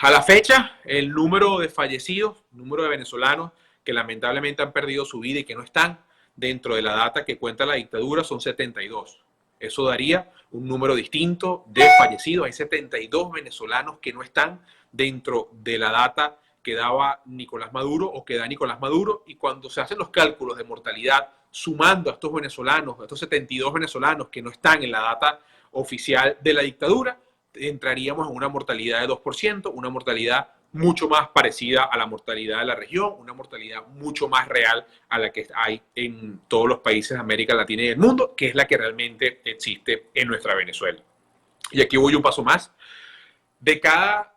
A la fecha, el número de fallecidos, el número de venezolanos que lamentablemente han perdido su vida y que no están dentro de la data que cuenta la dictadura son 72. Eso daría un número distinto de fallecidos. Hay 72 venezolanos que no están dentro de la data que daba Nicolás Maduro o que da Nicolás Maduro, y cuando se hacen los cálculos de mortalidad sumando a estos venezolanos, a estos 72 venezolanos que no están en la data oficial de la dictadura, entraríamos en una mortalidad de 2%, una mortalidad mucho más parecida a la mortalidad de la región, una mortalidad mucho más real a la que hay en todos los países de América Latina y del mundo, que es la que realmente existe en nuestra Venezuela. Y aquí voy un paso más. De cada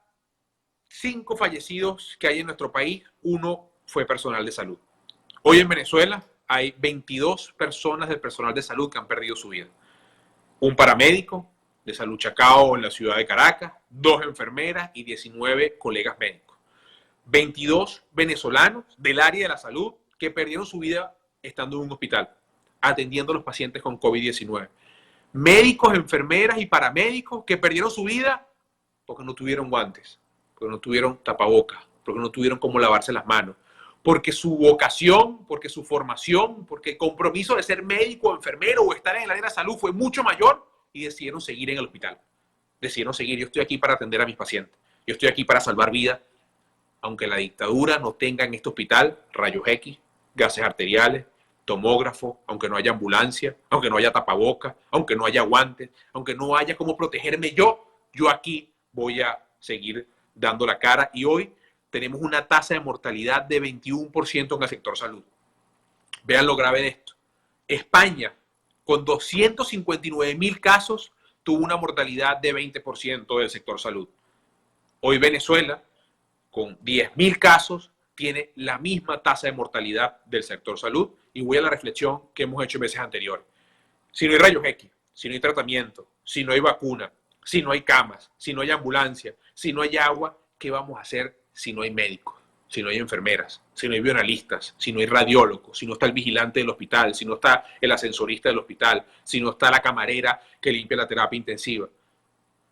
5 fallecidos que hay en nuestro país, 1 fue personal de salud. Hoy en Venezuela hay 22 personas del personal de salud que han perdido su vida. Un paramédico de Salud Chacao en la ciudad de Caracas, 2 enfermeras y 19 colegas médicos. 22 venezolanos del área de la salud que perdieron su vida estando en un hospital, atendiendo a los pacientes con COVID-19. Médicos, enfermeras y paramédicos que perdieron su vida porque no tuvieron guantes, porque no tuvieron tapabocas, porque no tuvieron cómo lavarse las manos, porque su vocación, porque su formación, porque el compromiso de ser médico o enfermero o estar en el área de la salud fue mucho mayor y decidieron seguir en el hospital. Decidieron seguir. Yo estoy aquí para atender a mis pacientes. Yo estoy aquí para salvar vidas, aunque la dictadura no tenga en este hospital rayos X, gases arteriales, tomógrafo, aunque no haya ambulancia, aunque no haya tapabocas, aunque no haya guantes, aunque no haya cómo protegerme yo aquí voy a seguir dando la cara. Y hoy tenemos una tasa de mortalidad de 21% en el sector salud. Vean lo grave de esto. España, con 259.000 casos, tuvo una mortalidad de 20% del sector salud. Hoy Venezuela, con 10.000 casos, tiene la misma tasa de mortalidad del sector salud. Y voy a la reflexión que hemos hecho en meses anteriores. Si no hay rayos X, si no hay tratamiento, si no hay vacuna, si no hay camas, si no hay ambulancia, si no hay agua, ¿qué vamos a hacer si no hay médicos, si no hay enfermeras, si no hay bioanalistas, si no hay radiólogos, si no está el vigilante del hospital, si no está el ascensorista del hospital, si no está la camarera que limpia la terapia intensiva?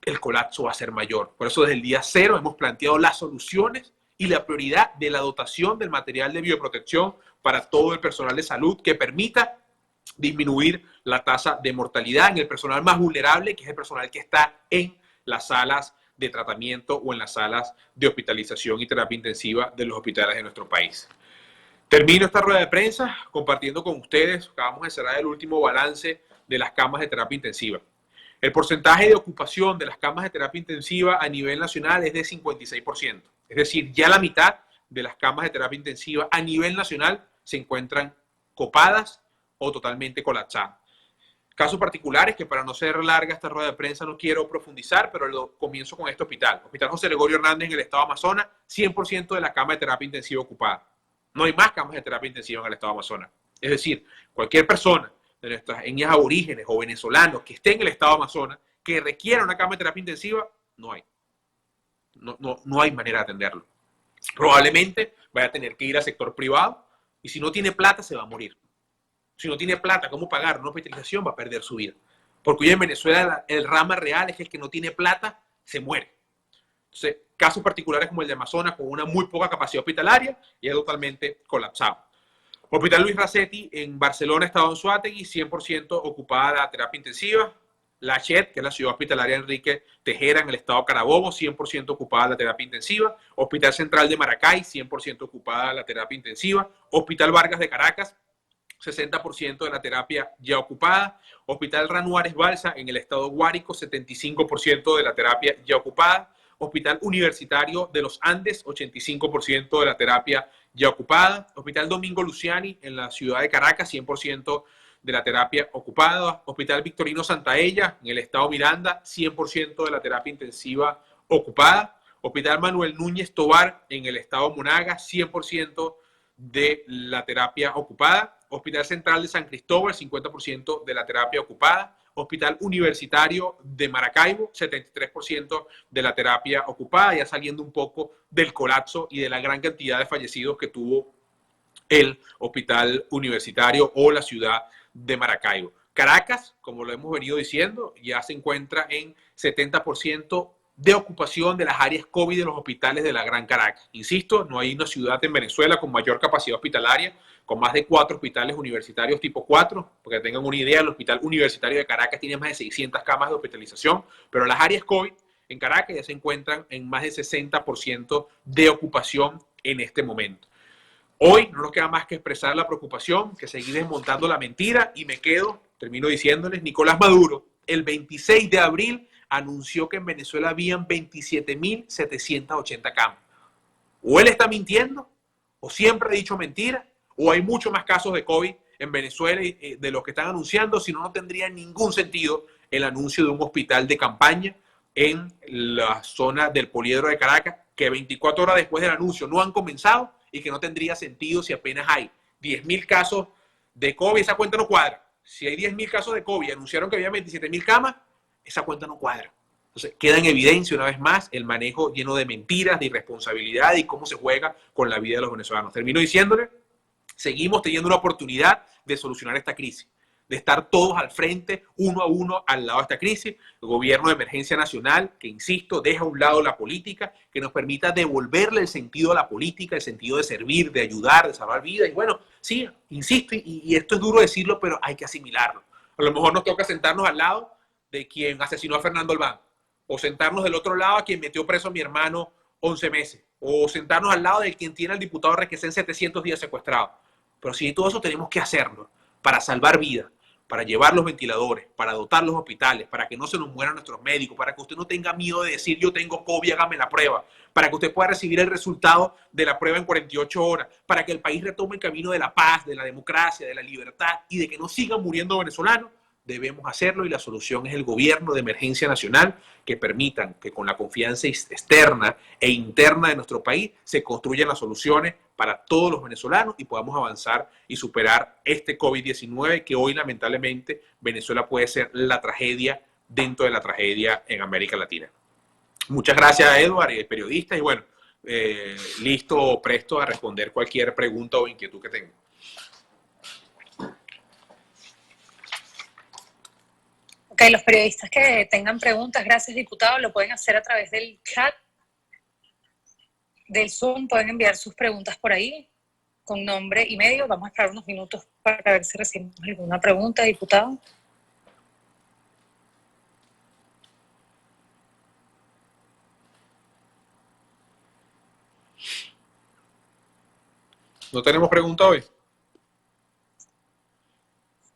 El colapso va a ser mayor. Por eso desde el día 0 hemos planteado las soluciones y la prioridad de la dotación del material de bioprotección para todo el personal de salud que permita disminuir la tasa de mortalidad en el personal más vulnerable, que es el personal que está en las salas de tratamiento o en las salas de hospitalización y terapia intensiva de los hospitales de nuestro país. Termino esta rueda de prensa compartiendo con ustedes, acabamos de cerrar el último balance de las camas de terapia intensiva. El porcentaje de ocupación de las camas de terapia intensiva a nivel nacional es de 56%. Es decir, ya la mitad de las camas de terapia intensiva a nivel nacional se encuentran copadas o totalmente colapsadas. Casos particulares que, para no ser larga esta rueda de prensa, no quiero profundizar, pero comienzo con este hospital. Hospital José Gregorio Hernández en el estado Amazonas, 100% de la cama de terapia intensiva ocupada. No hay más camas de terapia intensiva en el estado Amazonas. Es decir, cualquier persona de nuestras etnias aborígenes o venezolanos que esté en el estado Amazonas que requiera una cama de terapia intensiva, no hay. No hay manera de atenderlo. Probablemente vaya a tener que ir al sector privado y si no tiene plata se va a morir. Si no tiene plata, ¿cómo pagar una hospitalización? Va a perder su vida. Porque hoy en Venezuela el drama real es que el que no tiene plata se muere. Entonces, casos particulares como el de Amazonas, con una muy poca capacidad hospitalaria, y es totalmente colapsado. Hospital Luis Racetti en Barcelona, estado Anzoátegui, 100% ocupada la terapia intensiva. La Chet, que es la ciudad hospitalaria Enrique Tejera en el estado Carabobo, 100% ocupada la terapia intensiva. Hospital Central de Maracay, 100% ocupada la terapia intensiva. Hospital Vargas de Caracas, 60% de la terapia ya ocupada. Hospital Ranuares Balsa en el estado Guárico, 75% de la terapia ya ocupada. Hospital Universitario de los Andes, 85% de la terapia ya ocupada. Hospital Domingo Luciani en la ciudad de Caracas, 100% de la terapia ocupada. Hospital Victorino Santaella en el estado Miranda, 100% de la terapia intensiva ocupada. Hospital Manuel Núñez Tovar en el estado Monagas, 100% de la terapia ocupada. Hospital Central de San Cristóbal, 50% de la terapia ocupada. Hospital Universitario de Maracaibo, 73% de la terapia ocupada, ya saliendo un poco del colapso y de la gran cantidad de fallecidos que tuvo el Hospital Universitario o la ciudad de Maracaibo. Caracas, como lo hemos venido diciendo, ya se encuentra en 70% de ocupación de las áreas COVID de los hospitales de la Gran Caracas. Insisto, no hay una ciudad en Venezuela con mayor capacidad hospitalaria, con más de 4 hospitales universitarios tipo 4, porque tengan una idea, el Hospital Universitario de Caracas tiene más de 600 camas de hospitalización, pero las áreas COVID en Caracas ya se encuentran en más del 60% de ocupación en este momento. Hoy no nos queda más que expresar la preocupación, que seguir desmontando la mentira, y me quedo, termino diciéndoles, Nicolás Maduro, el 26 de abril, anunció que en Venezuela habían 27.780 camas. O él está mintiendo, o siempre ha dicho mentira, o hay muchos más casos de COVID en Venezuela de los que están anunciando, si no, no tendría ningún sentido el anuncio de un hospital de campaña en la zona del Poliedro de Caracas, que 24 horas después del anuncio no han comenzado y que no tendría sentido si apenas hay 10.000 casos de COVID, esa cuenta no cuadra. Si hay 10.000 casos de COVID y anunciaron que había 27.000 camas, esa cuenta no cuadra. Entonces, queda en evidencia una vez más el manejo lleno de mentiras, de irresponsabilidad y cómo se juega con la vida de los venezolanos. Termino diciéndole, seguimos teniendo una oportunidad de solucionar esta crisis, de estar todos al frente, uno a uno, al lado de esta crisis. El gobierno de emergencia nacional, que insisto, deja a un lado la política, que nos permita devolverle el sentido a la política, el sentido de servir, de ayudar, de salvar vidas. Y bueno, sí, insisto, y esto es duro decirlo, pero hay que asimilarlo. A lo mejor nos toca sentarnos al lado de quien asesinó a Fernando Albán, o sentarnos del otro lado a quien metió preso a mi hermano 11 meses, o sentarnos al lado de quien tiene al diputado Requesén 700 días secuestrado. Pero sí, todo eso tenemos que hacerlo para salvar vidas, para llevar los ventiladores, para dotar los hospitales, para que no se nos mueran nuestros médicos, para que usted no tenga miedo de decir yo tengo COVID, hágame la prueba, para que usted pueda recibir el resultado de la prueba en 48 horas, para que el país retome el camino de la paz, de la democracia, de la libertad y de que no sigan muriendo venezolanos. Debemos hacerlo, y la solución es el gobierno de emergencia nacional, que permitan que con la confianza externa e interna de nuestro país se construyan las soluciones para todos los venezolanos y podamos avanzar y superar este COVID-19, que hoy lamentablemente Venezuela puede ser la tragedia dentro de la tragedia en América Latina. Muchas gracias, Edward, periodista, y bueno, listo, presto a responder cualquier pregunta o inquietud que tenga. Ok, los periodistas que tengan preguntas, gracias, diputado, lo pueden hacer a través del chat del Zoom, pueden enviar sus preguntas por ahí con nombre y medio. Vamos a esperar unos minutos para ver si recibimos alguna pregunta, diputado. ¿No tenemos pregunta hoy?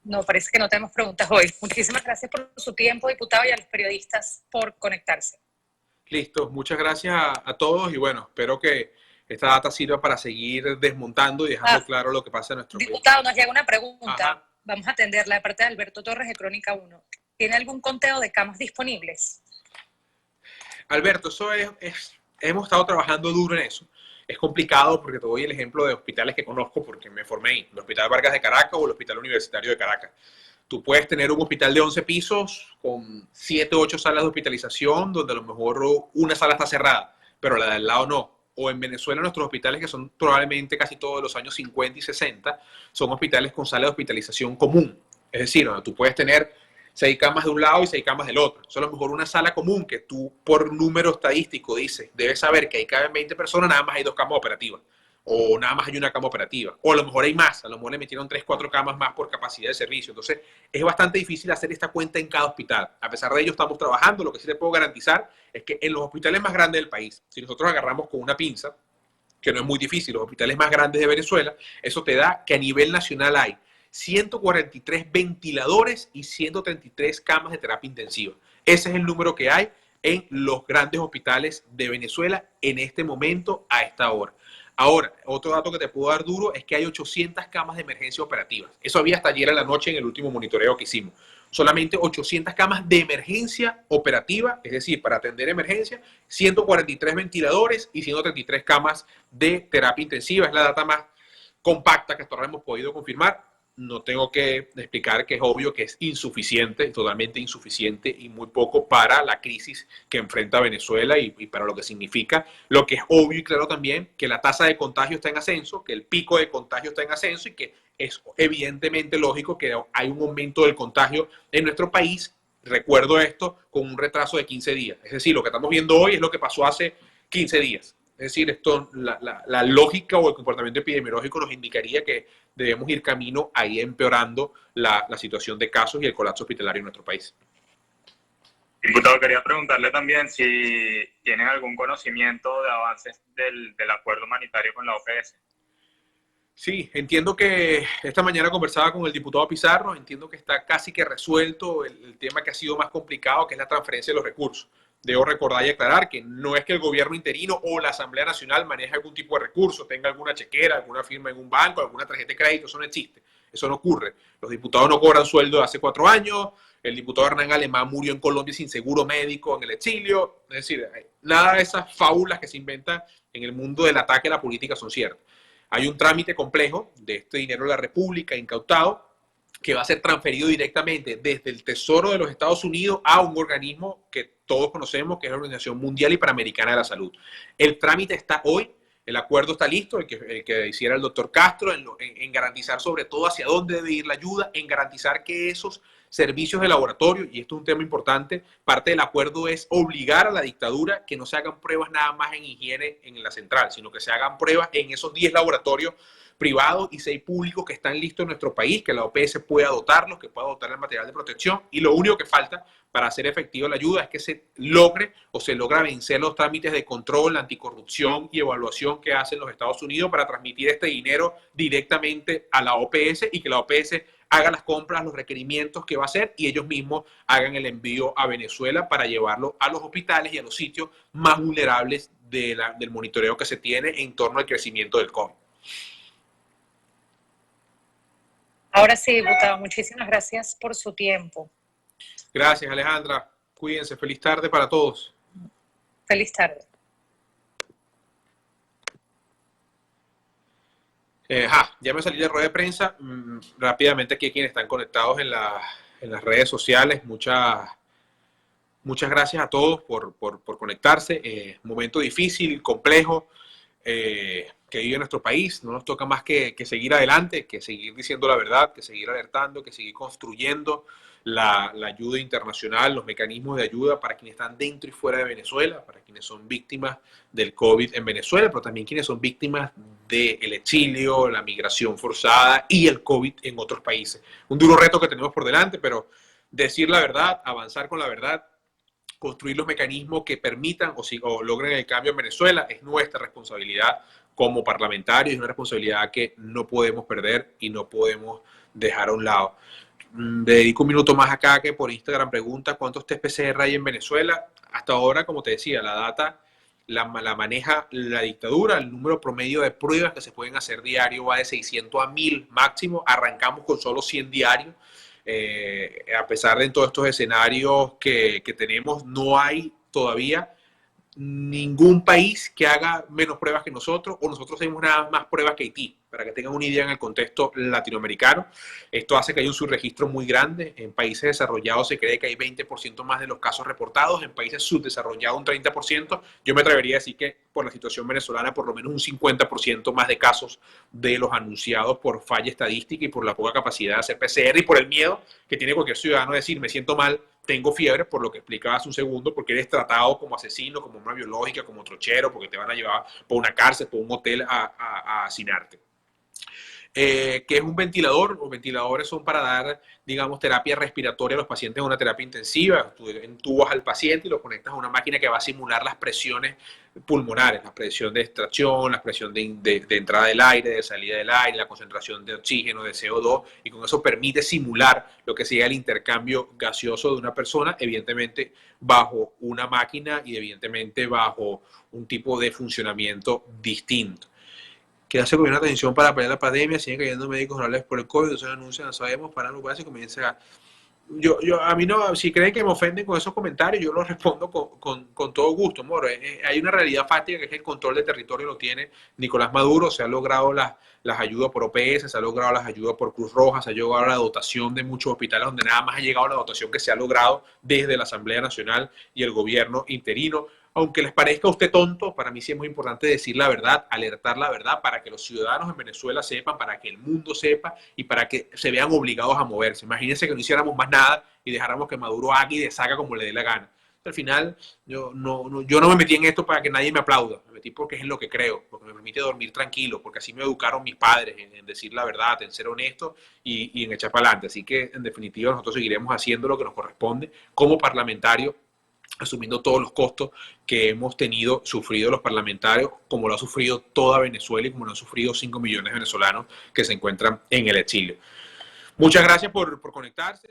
No, parece que no tenemos preguntas hoy. Muchísimas gracias por su tiempo, diputado, y a los periodistas por conectarse. Listo, muchas gracias a todos, y bueno, espero que esta data sirva para seguir desmontando y dejando claro lo que pasa en nuestro país. Diputado, nos llega una pregunta. Ajá. Vamos a atenderla de parte de Alberto Torres de Crónica 1. ¿Tiene algún conteo de camas disponibles? Alberto, hemos estado trabajando duro en eso. Es complicado porque te doy el ejemplo de hospitales que conozco porque me formé ahí, el Hospital Vargas de Caracas o el Hospital Universitario de Caracas. Tú puedes tener un hospital de 11 pisos con 7 o 8 salas de hospitalización, donde a lo mejor una sala está cerrada, pero la de al lado no. O en Venezuela, nuestros hospitales, que son probablemente casi todos de los años 50 y 60, son hospitales con sala de hospitalización común. Es decir, donde tú puedes tener 6 camas de un lado y 6 camas del otro. Eso a lo mejor una sala común que tú, por número estadístico, dices, debes saber que ahí caben 20 personas, nada más hay 2 camas operativas. O nada más hay una cama operativa. O a lo mejor hay más, a lo mejor le metieron 3, 4 camas más por capacidad de servicio. Entonces, es bastante difícil hacer esta cuenta en cada hospital. A pesar de ello, estamos trabajando. Lo que sí te puedo garantizar es que en los hospitales más grandes del país, si nosotros agarramos con una pinza, que no es muy difícil, los hospitales más grandes de Venezuela, eso te da que a nivel nacional hay 143 ventiladores y 133 camas de terapia intensiva. Ese es el número que hay en los grandes hospitales de Venezuela en este momento, a esta hora. Ahora, otro dato que te puedo dar duro es que hay 800 camas de emergencia operativas. Eso había hasta ayer en la noche en el último monitoreo que hicimos. Solamente 800 camas de emergencia operativa, es decir, para atender emergencia, 143 ventiladores y 133 camas de terapia intensiva. Es la data más compacta que hasta ahora hemos podido confirmar. No tengo que explicar que es obvio que es insuficiente, totalmente insuficiente y muy poco para la crisis que enfrenta Venezuela y para lo que significa. Lo que es obvio y claro también, que la tasa de contagio está en ascenso, que el pico de contagio está en ascenso y que es evidentemente lógico que hay un aumento del contagio en nuestro país recuerdo esto con un retraso de 15 días. Es decir, lo que estamos viendo hoy es lo que pasó hace 15 días. Es decir, la lógica o el comportamiento epidemiológico nos indicaría que debemos ir camino a ir empeorando la situación de casos y el colapso hospitalario en nuestro país. Diputado, quería preguntarle también si tienen algún conocimiento de avances del acuerdo humanitario con la OPS. Sí, entiendo que esta mañana conversaba con el diputado Pizarro, entiendo que está casi que resuelto el tema que ha sido más complicado, que es la transferencia de los recursos. Debo recordar y aclarar que no es que el gobierno interino o la Asamblea Nacional maneje algún tipo de recurso, tenga alguna chequera, alguna firma en un banco, alguna tarjeta de crédito, eso no existe, eso no ocurre. Los diputados no cobran sueldo de hace 4 años, el diputado Hernán Alemán murió en Colombia sin seguro médico en el exilio, es decir, nada de esas fábulas que se inventan en el mundo del ataque a la política son ciertas. Hay un trámite complejo de este dinero de la República incautado que va a ser transferido directamente desde el Tesoro de los Estados Unidos a un organismo que todos conocemos, que es la Organización Mundial y Panamericana de la Salud. El trámite está hoy, el acuerdo está listo, el que hiciera el doctor Castro, en garantizar sobre todo hacia dónde debe ir la ayuda, en garantizar que esos servicios de laboratorio, y esto es un tema importante, parte del acuerdo es obligar a la dictadura que no se hagan pruebas nada más en higiene en la central, sino que se hagan pruebas en esos 10 laboratorios privados y 6 públicos que están listos en nuestro país, que la OPS pueda dotarlos, que pueda dotar el material de protección, y lo único que falta para hacer efectiva la ayuda es que se logre o se logra vencer los trámites de control, anticorrupción y evaluación que hacen los Estados Unidos para transmitir este dinero directamente a la OPS y que la OPS haga las compras, los requerimientos que va a hacer y ellos mismos hagan el envío a Venezuela para llevarlo a los hospitales y a los sitios más vulnerables del monitoreo que se tiene en torno al crecimiento del COVID. Ahora sí, diputado, muchísimas gracias por su tiempo. Gracias, Alejandra. Cuídense. Feliz tarde para todos. Feliz tarde. Ya me salí de rueda de prensa. Rápidamente aquí quienes están conectados en las redes sociales. Muchas gracias a todos por conectarse. Momento difícil, complejo, que vive nuestro país. No nos toca más que seguir adelante, que seguir diciendo la verdad, que seguir alertando, que seguir construyendo la ayuda internacional, los mecanismos de ayuda para quienes están dentro y fuera de Venezuela, para quienes son víctimas del COVID en Venezuela, pero también quienes son víctimas del exilio, la migración forzada y el COVID en otros países. Un duro reto que tenemos por delante, pero decir la verdad, avanzar con la verdad, construir los mecanismos que permitan o logren el cambio en Venezuela es nuestra responsabilidad como parlamentarios, es una responsabilidad que no podemos perder y no podemos dejar a un lado. Dedico un minuto más acá que por Instagram pregunta ¿cuántos test PCR hay en Venezuela? Hasta ahora, como te decía, la data la maneja la dictadura, el número promedio de pruebas que se pueden hacer diario va de 600 a 1000 máximo, arrancamos con solo 100 diarios. A pesar de todos estos escenarios que tenemos, no hay todavía ningún país que haga menos pruebas que nosotros, o nosotros hacemos nada más pruebas que Haití, para que tengan una idea en el contexto latinoamericano. Esto hace que haya un subregistro muy grande. En países desarrollados se cree que hay 20% más de los casos reportados, en países subdesarrollados un 30%. Yo me atrevería a decir que por la situación venezolana por lo menos un 50% más de casos de los anunciados por falla estadística y por la poca capacidad de hacer PCR y por el miedo que tiene cualquier ciudadano de decir me siento mal, tengo fiebre, por lo que explicaba hace un segundo, porque eres tratado como asesino, como una biológica, como trochero, porque te van a llevar por una cárcel, por un hotel a hacinarte. ¿Qué es un ventilador? Los ventiladores son para dar, digamos, terapia respiratoria a los pacientes en una terapia intensiva. Tú entubas al paciente y lo conectas a una máquina que va a simular las presiones pulmonares, la presión de extracción, la presión de entrada del aire, de salida del aire, la concentración de oxígeno, de CO2, y con eso permite simular lo que sería el intercambio gaseoso de una persona, evidentemente bajo una máquina y evidentemente bajo un tipo de funcionamiento distinto. Que hace con una atención para pelear la pandemia, siguen cayendo médicos orales por el COVID, entonces anuncian, no sabemos, para lo que comienza a... a mí no, si creen que me ofenden con esos comentarios, yo los respondo con todo gusto, moro. Hay una realidad fáctica que es que el control de territorio lo tiene Nicolás Maduro, se han logrado las ayudas por OPS, se han logrado las ayudas por Cruz Roja, se ha llegado la dotación de muchos hospitales donde nada más ha llegado la dotación que se ha logrado desde la Asamblea Nacional y el gobierno interino. aunque les parezca a usted tonto, para mí sí es muy importante decir la verdad, alertar la verdad para que los ciudadanos en Venezuela sepan, para que el mundo sepa y para que se vean obligados a moverse. Imagínense que no hiciéramos más nada y dejáramos que Maduro haga y deshaga como le dé la gana. Al final, yo no me metí en esto para que nadie me aplauda, me metí porque es en lo que creo, porque me permite dormir tranquilo, porque así me educaron mis padres en decir la verdad, en ser honesto y en echar para adelante. Así que, en definitiva, nosotros seguiremos haciendo lo que nos corresponde como parlamentarios, asumiendo todos los costos que hemos sufrido los parlamentarios, como lo ha sufrido toda Venezuela y como lo han sufrido 5 millones de venezolanos que se encuentran en el exilio. Muchas gracias por conectarse.